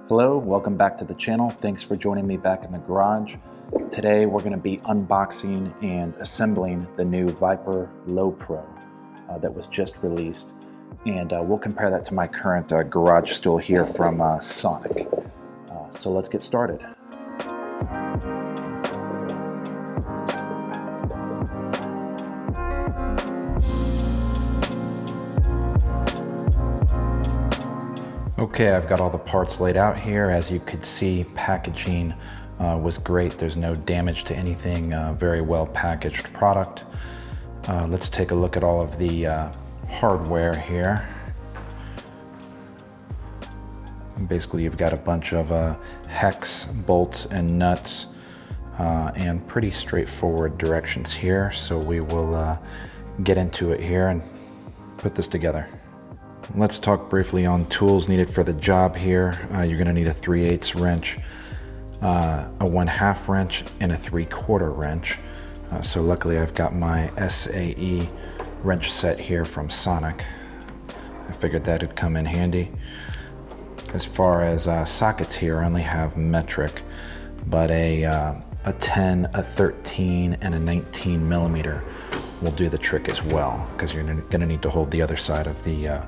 Hello, welcome back to the channel. Thanks for joining me back in the garage. Today we're going to be unboxing and assembling the new Vyper Low-Pro that was just released. And we'll compare that to my current garage stool here from Sonic. So let's get started. Okay, I've got all the parts laid out here. As you could see, packaging was great. There's no damage to anything, very well packaged product. Let's take a look at all of the hardware here. Basically, you've got a bunch of hex, bolts, and nuts, and pretty straightforward directions here. So we will get into it here and put this together. Let's talk briefly on tools needed for the job here. You're going to need a 3/8 wrench, a 1/2 wrench, and a 3/4 wrench. So luckily I've got my SAE wrench set here from Sonic. I figured that would come in handy. As far as sockets here, I only have metric, but a 10, a 13, and a 19 millimeter will do the trick as well, because you're going to need to hold the other side of the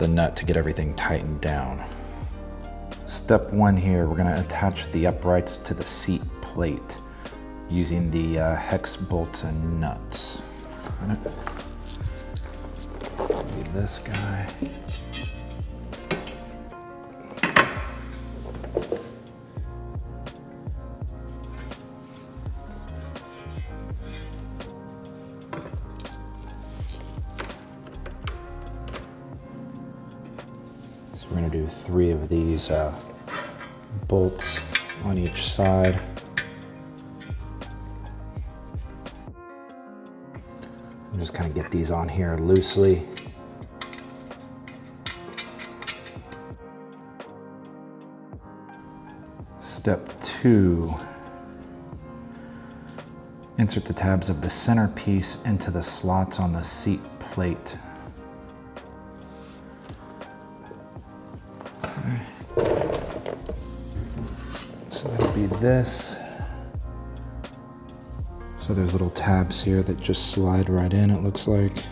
nut to get everything tightened down. Step one here, we're going to attach the uprights to the seat plate using the hex bolts and nuts. Maybe this guy. So we're going to do 3 of these bolts on each side. I'm just kind of get these on here loosely. Step 2, insert the tabs of the centerpiece into the slots on the seat plate. So that'll be this. So there's little tabs here that just slide right in, it looks like.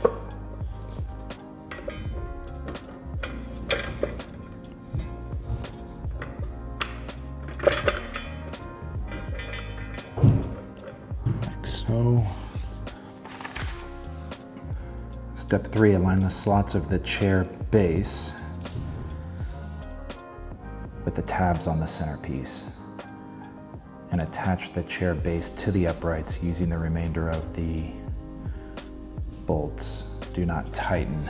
Like so. Step 3, align the slots of the chair base with the tabs on the centerpiece, and attach the chair base to the uprights using the remainder of the bolts. Do not tighten.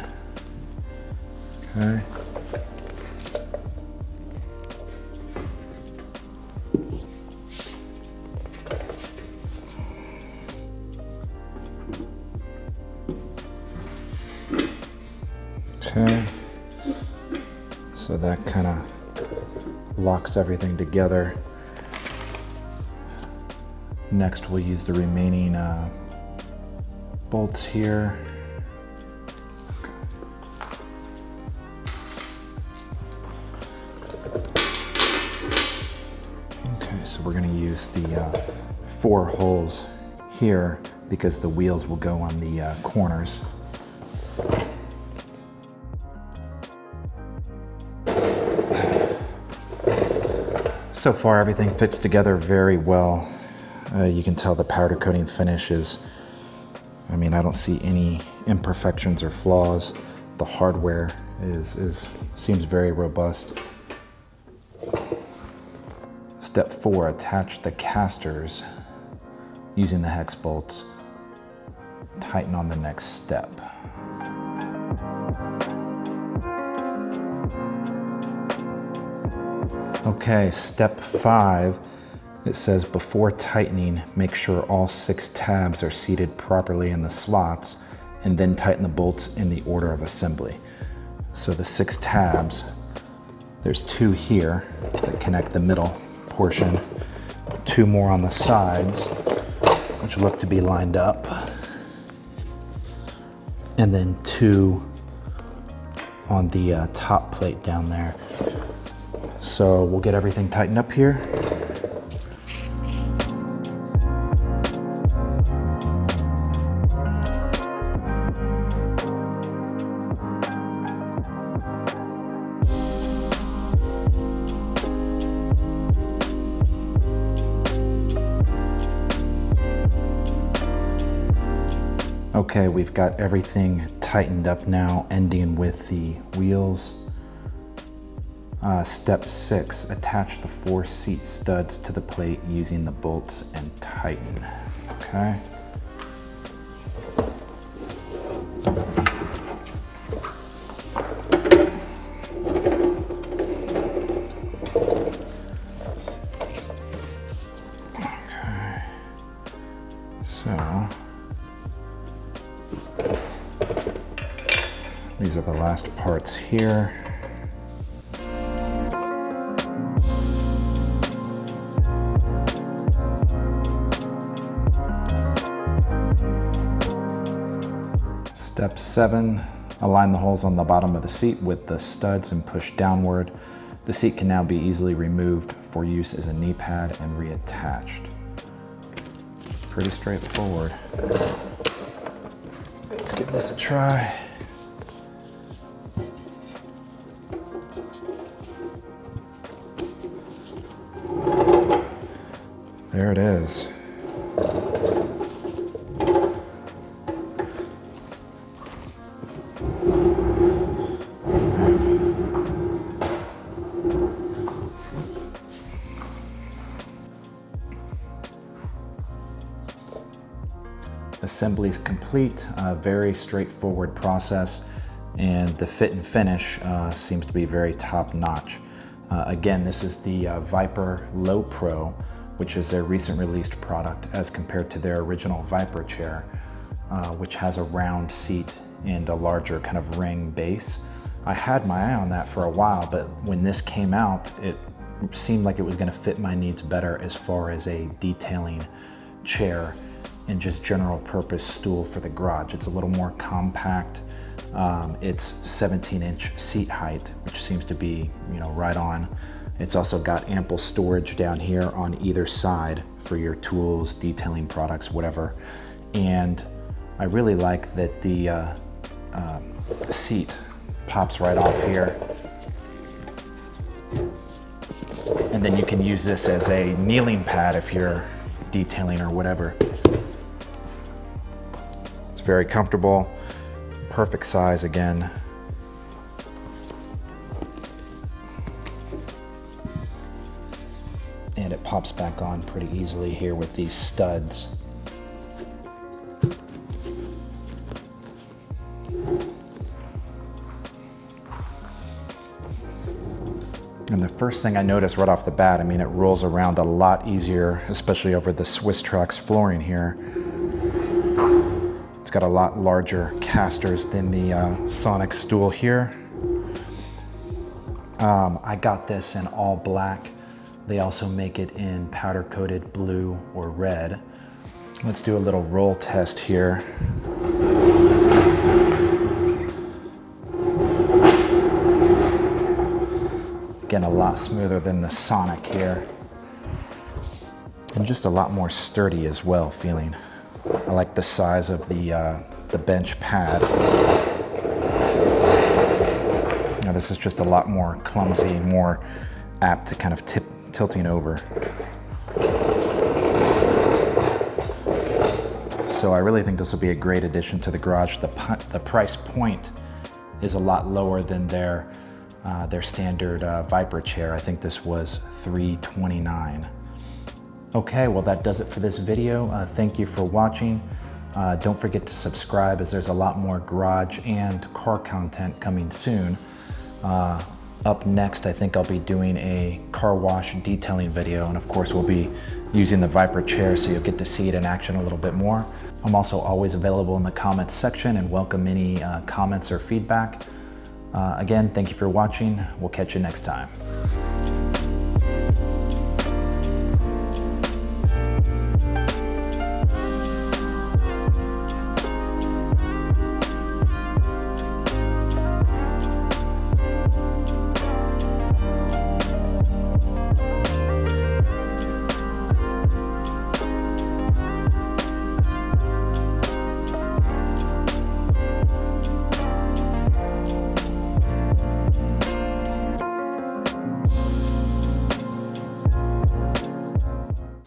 Okay. Okay. So that kind of locks everything together. Next, we'll use the remaining bolts here. Okay, so we're going to use the 4 holes here because the wheels will go on the corners. So far, everything fits together very well. You can tell the powder coating finish is, I don't see any imperfections or flaws. The hardware seems very robust. Step 4, attach the casters using the hex bolts. Tighten on the next step. Okay, step 5. It says before tightening, make sure all 6 tabs are seated properly in the slots, and then tighten the bolts in the order of assembly. So the 6 tabs, there's 2 here that connect the middle portion, 2 more on the sides, which look to be lined up, and then 2 on the top plate down there. So we'll get everything tightened up here. Okay, we've got everything tightened up now, ending with the wheels. Step 6, attach the 4 seat studs to the plate using the bolts and tighten. Okay. So these are the last parts here. Step 7, align the holes on the bottom of the seat with the studs and push downward. The seat can now be easily removed for use as a knee pad and reattached. Pretty straightforward. Let's give this a try. There it is. Assembly is complete, a very straightforward process, and the fit and finish seems to be very top notch. Again, this is the Vyper Low-Pro, which is their recent released product as compared to their original Vyper chair, which has a round seat and a larger kind of ring base. I had my eye on that for a while, but when this came out, it seemed like it was going to fit my needs better as far as a detailing chair and just general purpose stool for the garage. It's a little more compact. It's 17-inch seat height, which seems to be, right on. It's also got ample storage down here on either side for your tools, detailing products, whatever. And I really like that the seat pops right off here. And then you can use this as a kneeling pad if you're detailing or whatever. It's very comfortable, perfect size again. And it pops back on pretty easily here with these studs. And the first thing I noticed right off the bat, it rolls around a lot easier, especially over the Swiss Trucks flooring here. It's got a lot larger casters than the Sonic stool here. I got this in all black. They also make it in powder coated blue or red. Let's do a little roll test here. Again, a lot smoother than the Sonic here. And just a lot more sturdy as well feeling. I like the size of the bench pad. Now this is just a lot more clumsy, more apt to kind of tilting over. So I really think this will be a great addition to the garage. The price point is a lot lower than their standard Vyper chair. I think this was $329. Okay, well that does it for this video. Thank you for watching. Don't forget to subscribe, as there's a lot more garage and car content coming soon. Up next, I think I'll be doing a car wash detailing video, and of course we'll be using the Vyper chair, so you'll get to see it in action a little bit more. I'm also always available in the comments section and welcome any comments or feedback. Again, thank you for watching. We'll catch you next time.